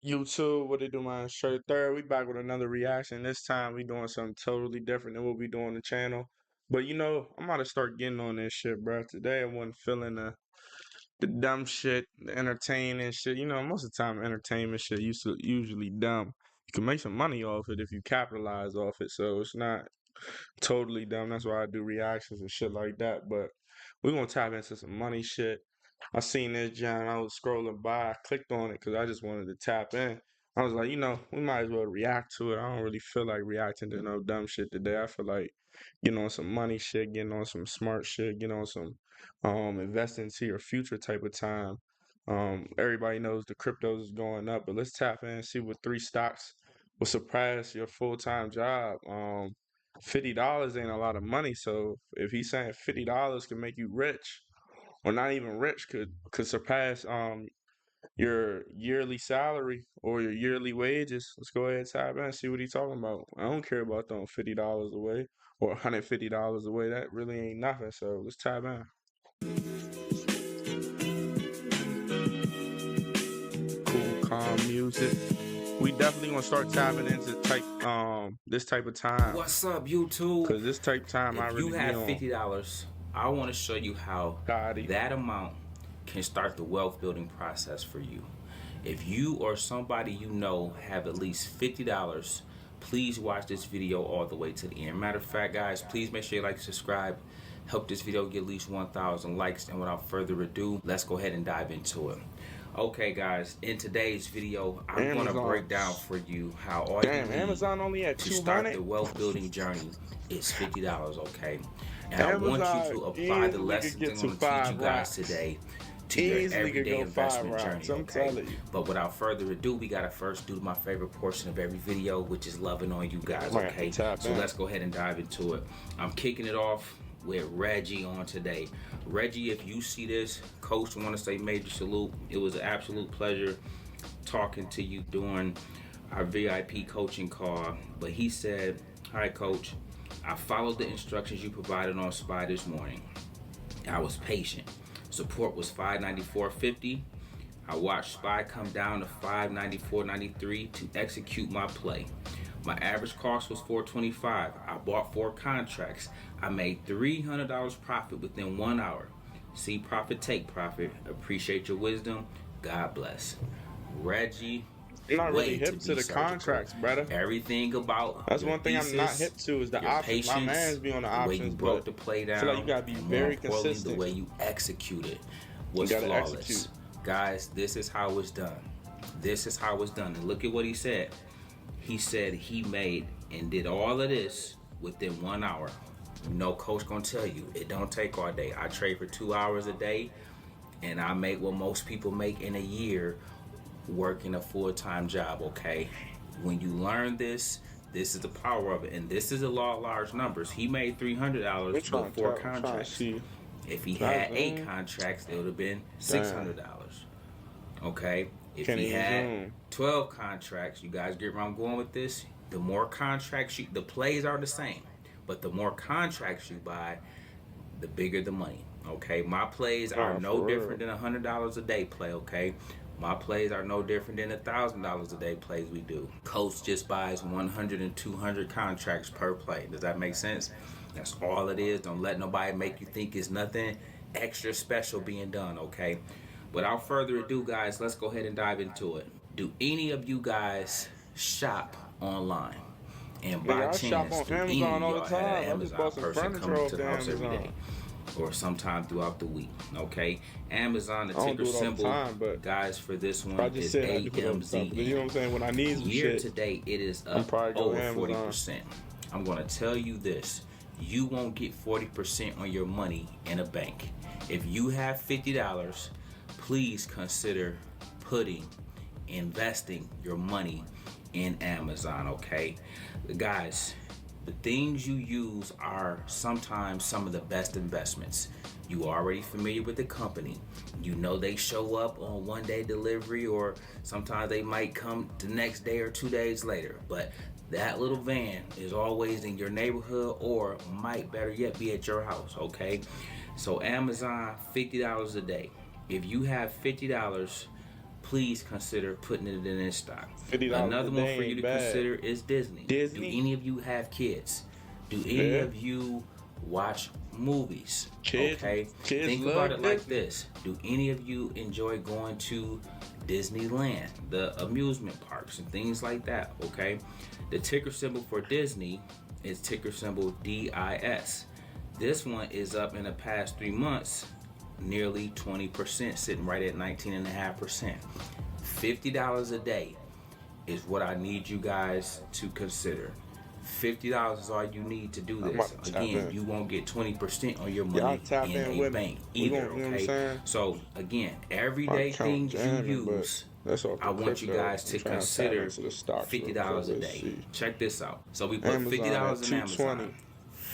YouTube, what it do, man? Straight third. We back with another reaction. This time we doing something totally different than what we do on the channel. But I'm about to start getting on this shit, bro. Today I wasn't feeling the dumb shit, the entertaining shit. Most of the time entertainment shit usually dumb. You can make some money off it if you capitalize off it, so it's not totally dumb. That's why I do reactions and shit like that. But we're gonna tap into some money shit. I seen this John. I was scrolling by. I clicked on it because I just wanted to tap in. I was like, we might as well react to it. I don't really feel like reacting to no dumb shit today. I feel like getting on some money shit, getting on some smart shit, getting on some investing into your future type of time. Everybody knows the cryptos is going up, but let's tap in and see what three stocks will surpass your full time job. $50 ain't a lot of money, so if he's saying $50 can make you rich or not even rich could surpass your yearly salary or your yearly wages. Let's go ahead and tap in and see what he's talking about. I don't care about throwing $50 away or $150 away. That really ain't nothing. So let's tap in. Cool, calm music. We definitely gonna start tapping into this type of time. What's up, YouTube? Cause this type of time I If you really be have on. $50, I want to show you how Gotti. that amount can start the wealth building process for you. If you or somebody you know have at least $50, please watch this video all the way to the end. Matter of fact, guys, please make sure you like, subscribe, help this video get at least 1,000 likes. And without further ado, let's go ahead and dive into it. Okay, guys, in today's video, I'm going to break down for you how all you need Amazon only at to start 200. the wealth building journey is $50, okay? And I want Amazon you to apply the easily lessons could get I'm to going to teach you 5 guys racks. today to your Easily could everyday go 5 investment racks. journey, I'm okay? telling you. But without further ado, we gotta first do my favorite portion of every video, which is loving on you guys, Right, okay? tap So in. let's go ahead and dive into it. I'm kicking it off with Reggie on today. Reggie, if you see this, Coach, I want to say major salute. It was an absolute pleasure talking to you during our VIP coaching call. But he said, "Hi, Coach. I followed the instructions you provided on SPY this morning. I was patient. Support was 594.50. I watched SPY come down to 594.93 to execute my play. My average cost was $425. I bought 4 contracts. I made $300 profit within 1 hour. See profit, take profit. Appreciate your wisdom. God bless." Reggie, I'm not really way hip to the surgical. contracts, brother. Everything about That's your one thing I'm not thesis, hip to is the your options. My patience, man's be on the the way you options, broke but the play I down, feel like you gotta be and more very importantly, the consistent. way you executed You was gotta flawless. execute. Guys, this is how it's done. This is how it's done. And look at what he said. He said he made and did all of this within 1 hour. Coach gonna tell you, it don't take all day. I trade for 2 hours a day, and I make what most people make in a year working a full-time job, okay? When you learn this, this is the power of it, and this is a law of large numbers. He made $300 We're trying with to 4 tap, I'm trying to contracts. see. If he Can I had 8 zoom? contracts, it would have been Damn. $600. Okay? If Can't he even had zoom. 12 contracts, you guys get where I'm going with this? The more contracts the plays are the same, but the more contracts you buy, the bigger the money. Okay? My plays are Nah, no for different real. than $100 a day play, okay? My plays are no different than $1,000 a day plays we do. Coach just buys 100 and 200 contracts per play. Does that make sense? That's all it is. Don't let nobody make you think it's nothing extra special being done, okay? Without further ado, guys, let's go ahead and dive into it. Do any of you guys shop online? And by Nigga, I shop chance, on do any Amazon of all y'all the have an time. I just Amazon bought some person furniture coming off to the the house every day? Amazon. Or sometime throughout the week, okay? Amazon, the I don't ticker do it all the symbol, time, but guys, for this I one just is said I do it all the time. But you know what I'm saying? When I need some Year shit, to date, it is I'm up probably go over Amazon. 40%. I'm gonna tell you this: you won't get 40% on your money in a bank. If you have $50, please consider investing your money in Amazon, okay? Guys, the things you use are sometimes some of the best investments. You are already familiar with the company. You know they show up on 1-day delivery, or sometimes they might come the next day or 2 days later. But that little van is always in your neighborhood, or might better yet be at your house, okay? So Amazon, $50 a day. If you have $50, please consider putting it in this stock. $50 a Another one for day you ain't to bad. consider is Disney. Do Disney? any of you have kids? Do any Yeah. of you watch movies? Kids Think love about it like Disney. this. Do any of you enjoy going to Disneyland, the amusement parks and things like that? Okay. The ticker symbol for Disney is ticker symbol DIS. This one is up in the past 3 months nearly 20%, sitting right at 19.5%. $50 a day is what I need you guys to consider. $50 is all you need to do this. Again, you won't get 20% on your money in a bank either. Okay. So again, everyday things you use, I want you guys to consider $50 a day. Check this out. So we put $50 in Amazon,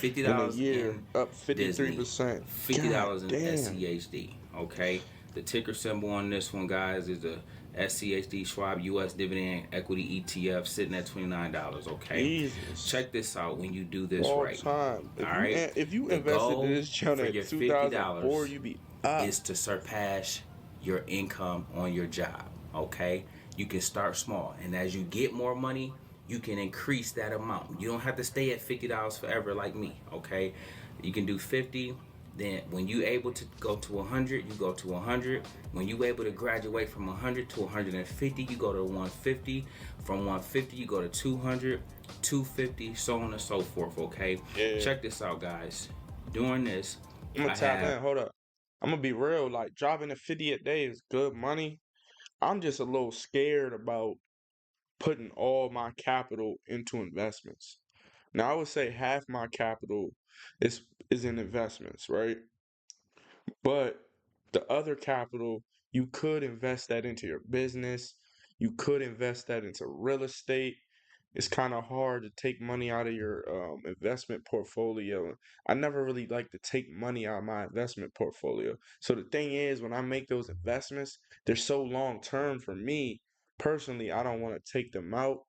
$50 in up Disney, 53%, $50 in SCHD. Okay. The ticker symbol on this one, guys, is the SCHD Schwab U.S. Dividend Equity ETF, sitting at $29. Okay. Jesus. Check this out when you do this all right. Time. All right. If you the invested goal in this channel for at your $2004, you be up. is to surpass your income on your job. Okay. You can start small, and as you get more money, you can increase that amount. You don't have to stay at $50 forever like me. Okay. You can do 50. Then when you able to go to 100, you go to 100. When you able to graduate from 100 to 150, you go to 150. From 150, you go to 200, 250, so on and so forth. Okay. Yeah. Check this out, guys. Doing this, I'm gonna tap in. Hold up. I'm gonna be real. Like, dropping a 50 a day is good money. I'm just a little scared about putting all my capital into investments. Now, I would say half my capital is in investments, right? But the other capital, you could invest that into your business. You could invest that into real estate. It's kind of hard to take money out of your investment portfolio. I never really like to take money out of my investment portfolio. So the thing is, when I make those investments, they're so long term for me. Personally, I don't want to take them out.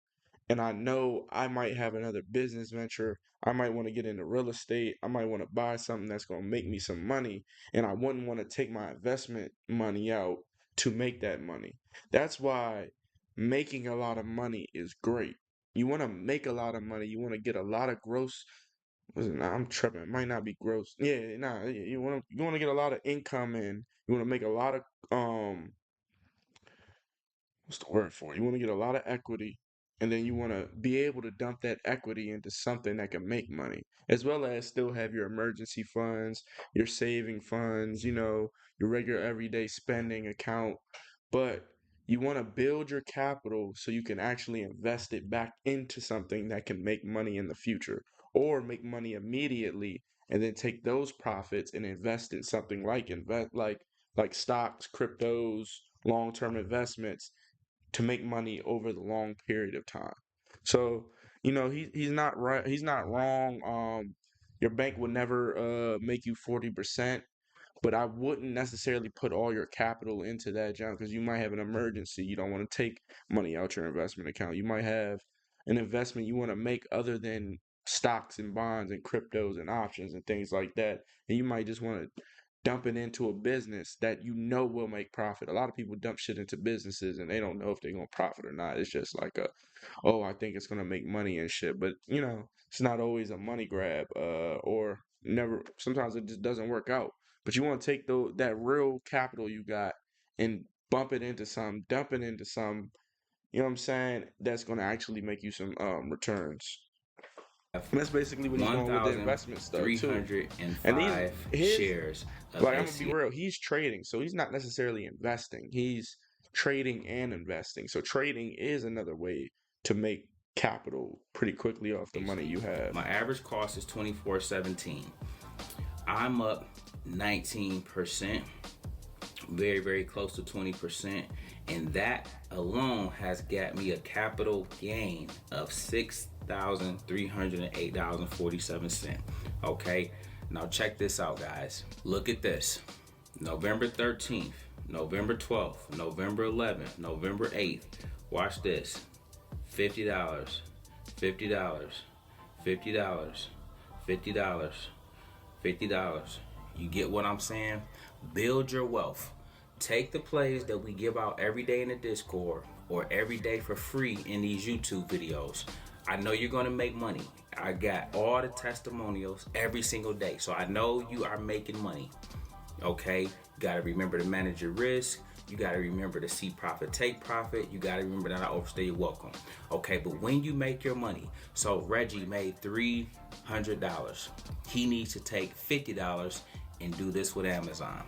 And I know I might have another business venture. I might want to get into real estate. I might want to buy something that's going to make me some money. And I wouldn't want to take my investment money out to make that money. That's why making a lot of money is great. You want to make a lot of money. You want to get a lot of gross. I'm tripping. It might not be gross. Yeah, nah. You want to get a lot of income in. You want to make a lot of what's the word for it? You want to get a lot of equity, and then you want to be able to dump that equity into something that can make money, as well as still have your emergency funds, your saving funds, your regular everyday spending account. But you want to build your capital so you can actually invest it back into something that can make money in the future, or make money immediately and then take those profits and invest in something like stocks, cryptos, long-term investments to make money over the long period of time. So, he's not right. He's not wrong. Your bank would never make you 40%, but I wouldn't necessarily put all your capital into that junk because you might have an emergency. You don't want to take money out your investment account. You might have an investment you want to make other than stocks and bonds and cryptos and options and things like that. And you might just want to dump it into a business that will make profit. A lot of people dump shit into businesses and they don't know if they're gonna profit or not. It's just like oh, I think it's gonna make money and shit. But it's not always a money grab, or never. Sometimes it just doesn't work out. But you want to take that real capital you got and dump it into some. You know what I'm saying? That's gonna actually make you some returns. And that's basically what he's doing with the investment stuff too. And 1,305 shares of like, I'm gonna be real, he's trading, so he's not necessarily investing. He's trading and investing. So trading is another way to make capital pretty quickly off the money you have. My average cost is $24.17. I'm up 19%, very, very close to 20%, and that alone has got me a capital gain of $6,308.47. Okay, now check this out, guys. Look at this. November 13th, November 12th, November 11th, November 8th. Watch this. $50, $50, $50, $50, $50. You get what I'm saying? Build your wealth. Take the plays that we give out every day in the Discord or every day for free in these YouTube videos. I know you're going to make money. I got all the testimonials every single day. So I know you are making money. Okay? You got to remember to manage your risk. You got to remember to see profit, take profit. You got to remember to not overstay your welcome. Okay? But when you make your money, so Reggie made $300. He needs to take $50 and do this with Amazon.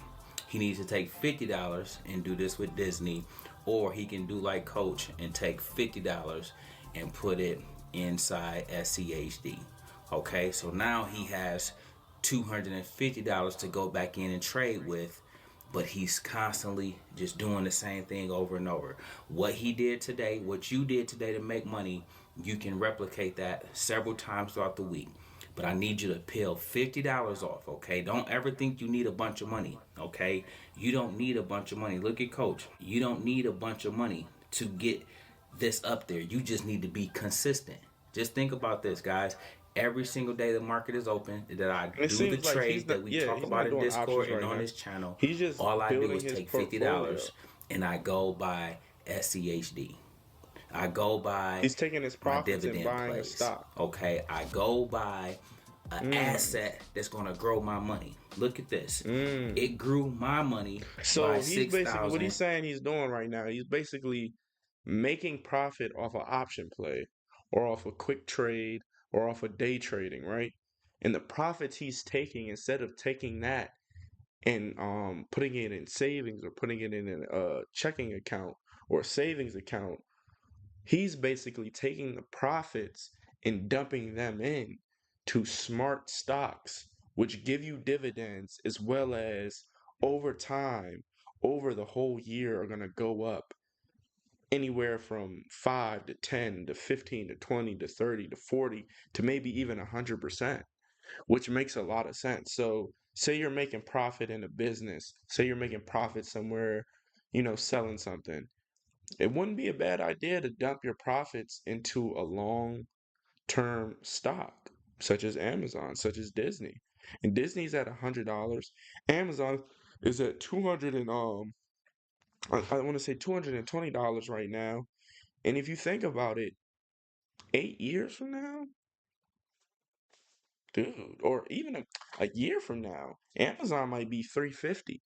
He needs to take $50 and do this with Disney, or he can do like Coach and take $50 and put it inside SCHD. Okay, so now he has $250 to go back in and trade with, but he's constantly just doing the same thing over and over. What he did today, what you did today to make money, you can replicate that several times throughout the week. But I need you to peel $50 off, okay? Don't ever think you need a bunch of money, okay? You don't need a bunch of money. Look at Coach. You don't need a bunch of money to get this up there. You just need to be consistent. Just think about this, guys. Every single day the market is open, that I do the trades that we talk about in Discord and on this channel, all I do is take $50 and I go buy SCHD. I go buy He's taking his profits and buying a stock. Okay, I go buy an asset that's gonna grow my money. Look at this. It grew my money So by he's 6,000. basically what he's saying he's doing right now. He's basically making profit off an option play or off a quick trade or off of day trading, right? And the profits he's taking, instead of taking that and putting it in savings or putting it in a checking account or savings account, he's basically taking the profits and dumping them in to smart stocks, which give you dividends as well as over time, over the whole year, are going to go up anywhere from 5 to 10 to 15 to 20 to 30 to 40 to maybe even 100%, which makes a lot of sense. So, say you're making profit in a business, say you're making profit somewhere, selling something. It wouldn't be a bad idea to dump your profits into a long-term stock, such as Amazon, such as Disney. And Disney's at $100. Amazon is at 200 and I want to say $220 right now. And if you think about it, 8 years from now, dude, or even a year from now, Amazon might be 350.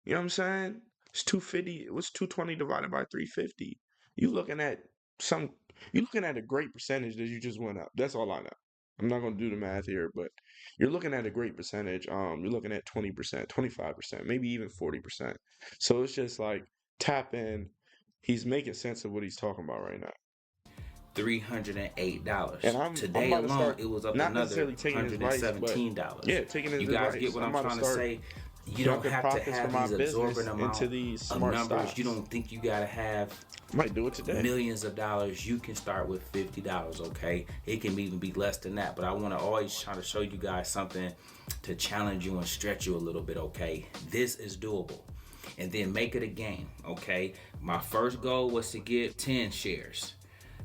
You know what I'm saying? It's 250. What's 220 divided by 350? You looking at some. You looking at a great percentage that you just went up. That's all I know. I'm not gonna do the math here, but you're looking at a great percentage. You're looking at 20%, 25%, maybe even 40%. So it's just like tap in. He's making sense of what he's talking about right now. $308. And I'm Today about to alone, start it was up not another necessarily taking his advice, but $117. yeah, taking his You guys advice. get what I'm about trying to to start say? You don't dumping have to profits from my have these business absorbent amount into these of smart numbers. stocks. You don't think you gotta have Might do it today. millions of dollars. You can start with $50, okay? It can even be less than that, but I want to always try to show you guys something to challenge you and stretch you a little bit, okay? This is doable. And then make it a game, okay? My first goal was to get 10 shares.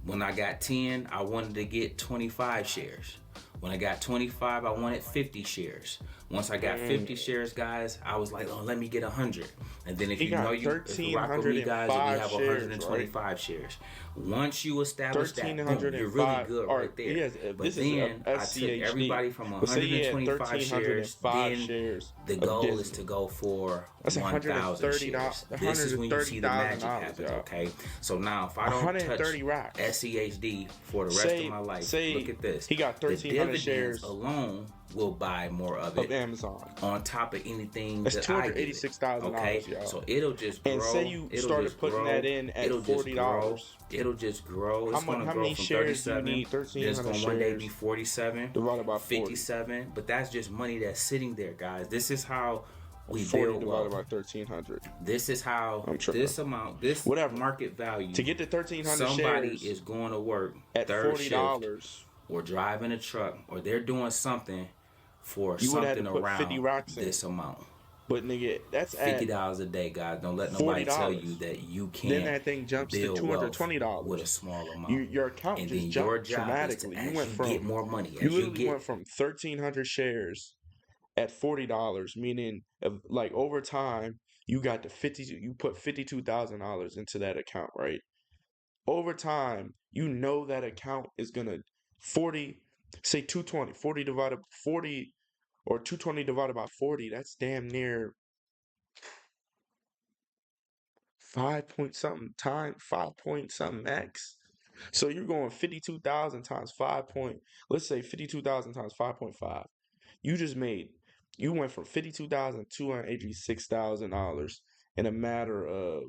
When I got 10, I wanted to get 25 shares. When I got 25, I wanted 50 shares. Once I got 50 shares, guys, I was like, oh, let me get 100. And then if you rock with me, guys, we have 125 shares. Once you establish that, boom, you're really good right there. But then I took everybody from 125 shares, then the goal is to go for 1,000 shares. This is when you see the magic happen, okay? So now, if I don't touch SCHD for the rest of my life, look at this. He got 1,300 shares alone will buy more of it Amazon on top of anything that's that $286,000. Okay, so it'll just grow. And say you started putting that in at $40. It'll just grow. It's going to grow many from shares 37. do you need? 1,300 It's going to one day be 47, divided by 57. But that's just money that's sitting there, guys. This is how we 40 build divided wealth. by 1,300. This is how this amount, this whatever market value to get the 1,300 somebody shares is going to work at third $40 shift, or driving a truck, or they're doing something for you would have something to put around 50 racks in. this amount. But nigga, that's $50 a day, guys. Don't let nobody tell you that you can't. Then that thing jumps to $220 with a small amount. Your account and just then jumped your job dramatically. Is to you went from get more money. You literally went from 1,300 shares at $40, meaning like over time you got the 50, you put $52,000 into that account, right? Over time, you know that account is gonna 40, say 220, 40 divided 40 or 220 divided by 40, that's damn near 5 point something time, 5 point something X. So you're going 52,000 times 5 point, let's say 52,000 times 5.5. You just made, you went from $52,286,000 in a matter of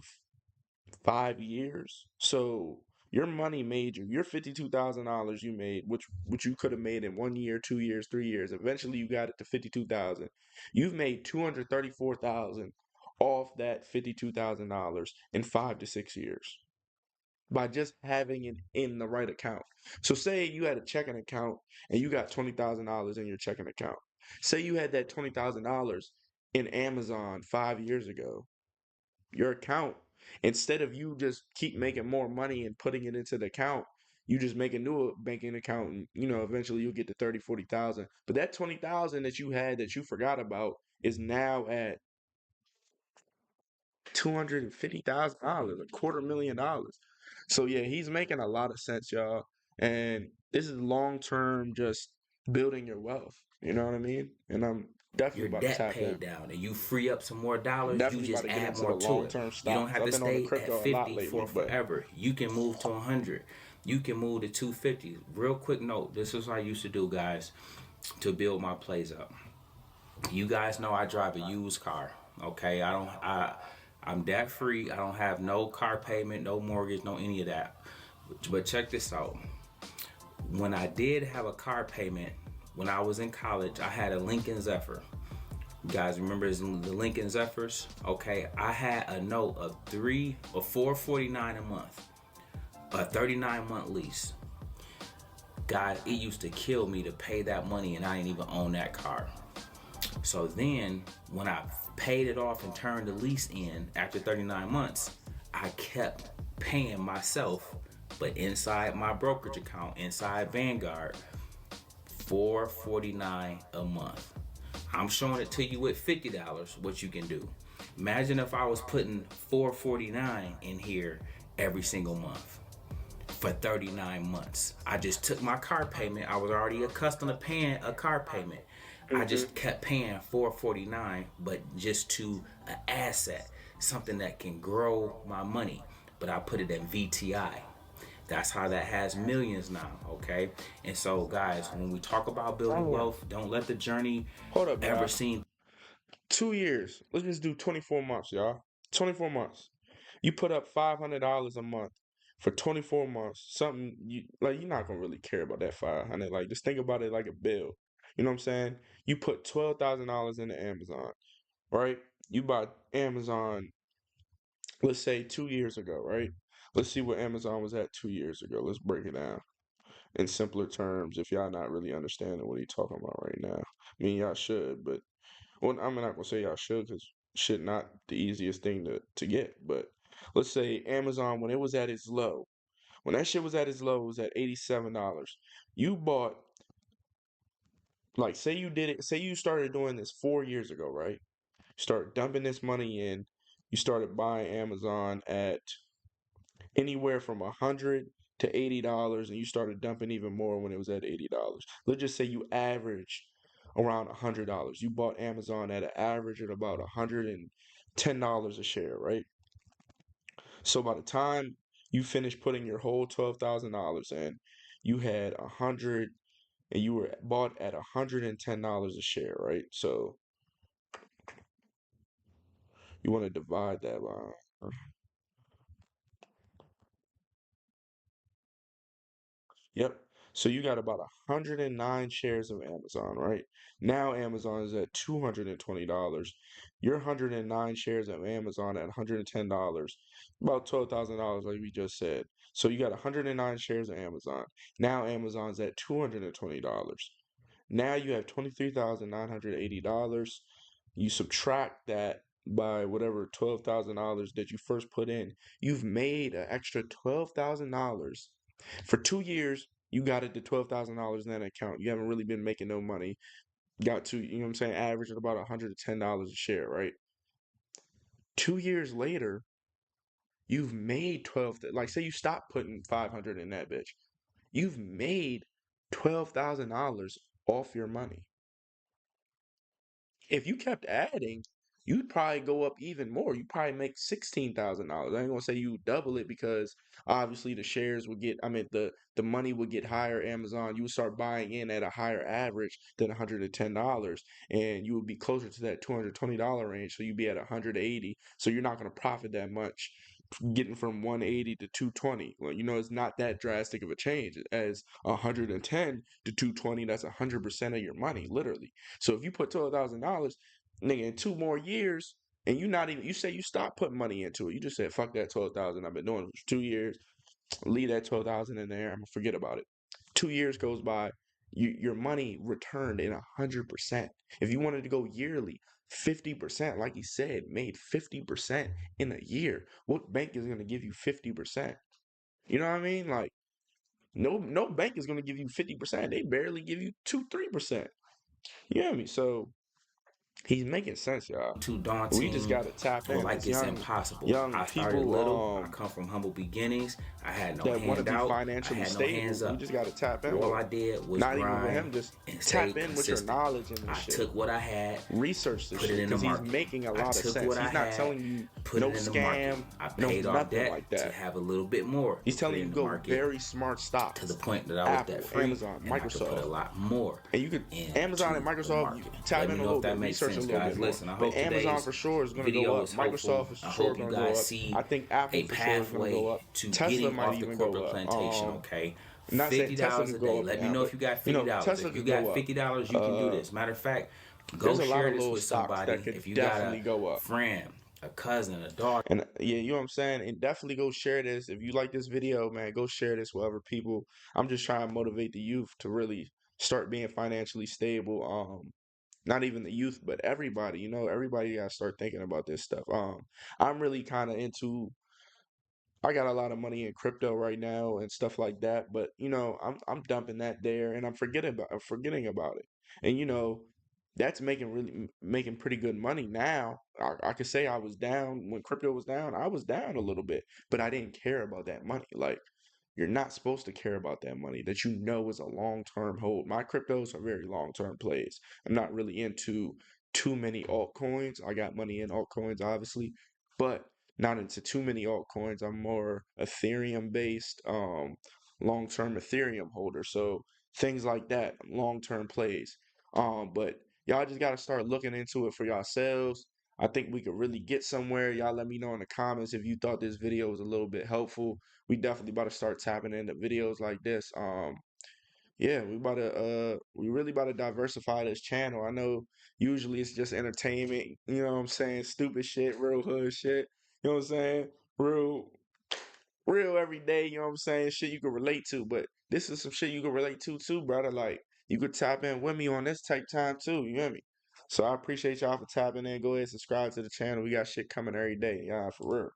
5 years. So your money made you, your $52,000 you made, which you could have made in 1 year, 2 years, 3 years. Eventually you got it to 52,000. You've made 234,000 off that $52,000 in 5 to 6 years by just having it in the right account. So say you had a checking account and you got $20,000 in your checking account. Say you had that $20,000 in Amazon 5 years ago. Your account, instead of you just keep making more money and putting it into the account, you just make a new banking account and eventually you'll get to 30, 40,000. But that 20,000 that you had that you forgot about is now at $250,000, $250,000. So yeah, he's making a lot of sense, y'all. And this is long term, just building your wealth. You know what I mean? And I'm Your definitely about to debt tap in. paid down and you free up some more dollars, you Definitely about just to get add into more the to long it. term You don't stocks. have I've to been on the stay at crypto a lot 50 for lately, but forever. You can move to 100. You can move to 250. Real quick note, this is what I used to do, guys, to build my plays up. You guys know I drive a used car. Okay, I'm debt free. I don't have no car payment, no mortgage, no any of that. But check this out. When I did have a car payment, when I was in college, I had a Lincoln Zephyr. You guys remember the Lincoln Zephyrs? Okay, I had a note of 449 a month, a 39-month lease. God, it used to kill me to pay that money, and I didn't even own that car. So then, when I paid it off and turned the lease in after 39 months, I kept paying myself, but inside my brokerage account, inside Vanguard, $449 a month. I'm showing it to you with $50 what you can do. Imagine if I was putting $449 in here every single month for 39 months. I just took my car payment. I was already accustomed to paying a car payment. I hmm just kept paying $449, but just to an asset, something that can grow my money. But I put it in VTI. That's how that has millions now, okay? And so, guys, when we talk about building oh, wealth, don't let the journey hold up, ever y'all. seem. 2 years. Let's just do 24 months, y'all. 24 months. You put up $500 a month for 24 months. Something you like, you're not gonna really care about that 500. Like, just think about it like a bill. You know what I'm saying? You put $12,000 into Amazon, right? You bought Amazon, let's say 2 years ago, right? Let's see what Amazon was at 2 years ago. Let's break it down in simpler terms if y'all not really understanding what he's talking about right now. I mean, y'all should, but well, I'm not gonna say y'all should because shit not the easiest thing to get. But let's say Amazon when it was at its low, when that shit was at its low, it was at $87. You bought, like, say you did it, say you started doing this 4 years ago, right? Start dumping this money in. You started buying Amazon at anywhere from $100 to $80, and you started dumping even more when it was at $80. Let's just say you averaged around $100. You bought Amazon at an average at about $110 a share, right? So by the time you finished putting your whole $12,000 in, you had 100, and you were bought at $110 a share, right? So you want to divide that by. Yep. So you got about 109 shares of Amazon, right? Now Amazon is at $220. Your 109 shares of Amazon at $110, about $12,000, like we just said. So you got 109 shares of Amazon. Now Amazon's at $220. Now you have $23,980. You subtract that by whatever $12,000 that you first put in. You've made an extra $12,000 for 2 years. You got it to $12,000 in that account. You haven't really been making no money. Got to, you know what I'm saying, average at about $110 a share, right? 2 years later, you've made 12, like say you stop putting 500 in that bitch. You've made $12,000 off your money. If you kept adding, you'd probably go up even more. You probably make $16,000. I ain't gonna say you double it because obviously the shares would get, I mean the money would get higher. Amazon, you would start buying in at a higher average than $110, and you would be closer to that $220 range. So you'd be at 180. So you're not gonna profit that much getting from 180 to 220. Well, it's not that drastic of a change as 110 to 220. That's 100% of your money, literally. So if you put $12,000, nigga, in 2 more years, and you say you stop putting money into it, you just said fuck that 12,000. I've been doing it for 2 years. Leave that 12,000 in there. I'm gonna forget about it. 2 years goes by, your money returned in 100%. If you wanted to go yearly, 50%, like he said, made 50% in a year. What bank is gonna give you 50%? You know what I mean? Like no bank is gonna give you 50%. They barely give you 2-3%. You know what I mean? So he's making sense, y'all. Too We just daunting gotta tap or in like as it's young impossible. young I started people little. I come from humble beginnings. I had no that want to be handout. I financially had no hands stable. We up. just gotta tap in All with I him. did was Not even with grind him, just and stay tap in with your consistent. knowledge in this I shit. took what I had, Research this put it shit in the because he's market. making a I lot of took sense. what I He's not had, telling you put no it in the market. scam, I no paid off nothing debt like to that. have a little bit more He's to put telling it you in the go market very smart to the stocks. point that I was debt Apple, free Amazon, and I could put Microsoft. a lot more And you could Amazon and into the Microsoft, you market. tap Let in me a know little if that bit, makes research a sense, little guys. bit more. Listen, I But hope Amazon today's for sure is gonna go video up. was helpful. Microsoft for I sure is hope you gonna go guys up. see I think Apple a for sure is gonna go pathway up. to Tesla getting might off the even go corporate up. plantation, okay? I'm not saying Tesla $50 could a go day. up Let me now, know but if you got $50. Tesla If you could go got up. $50, you can do this. Matter of fact, There's go a lot share of this little with stocks that somebody. could If you got a definitely go up. friend, a cousin, a daughter. And yeah, you know what I'm saying? And definitely go share this. If you like this video, man, go share this with other people. I'm just trying to motivate the youth to really start being financially stable. Not even the youth, but everybody, everybody gotta start thinking about this stuff. I'm really kind of into I got a lot of money in crypto right now and stuff like that, but I'm dumping that there and I'm forgetting about it. And that's making pretty good money now. I could say I was down when crypto was down. I was down a little bit, but I didn't care about that money. Like you're not supposed to care about that money that is a long-term hold. My cryptos are very long-term plays. I'm not really into too many altcoins. I got money in altcoins, obviously, but not into too many altcoins. I'm more Ethereum based, long-term Ethereum holder. So things like that, long-term plays. But y'all just gotta start looking into it for yourselves. I think we could really get somewhere. Y'all let me know in the comments if you thought this video was a little bit helpful. We definitely about to start tapping into videos like this. Yeah, we really about to diversify this channel. I know usually it's just entertainment, you know what I'm saying? Stupid shit, real hood shit. You know what I'm saying? Real real everyday, you know what I'm saying? Shit you can relate to, but this is some shit you can relate to too, brother. Like you could tap in with me on this type time too, you hear me? So I appreciate y'all for tapping in. Go ahead and subscribe to the channel. We got shit coming every day, y'all, for real.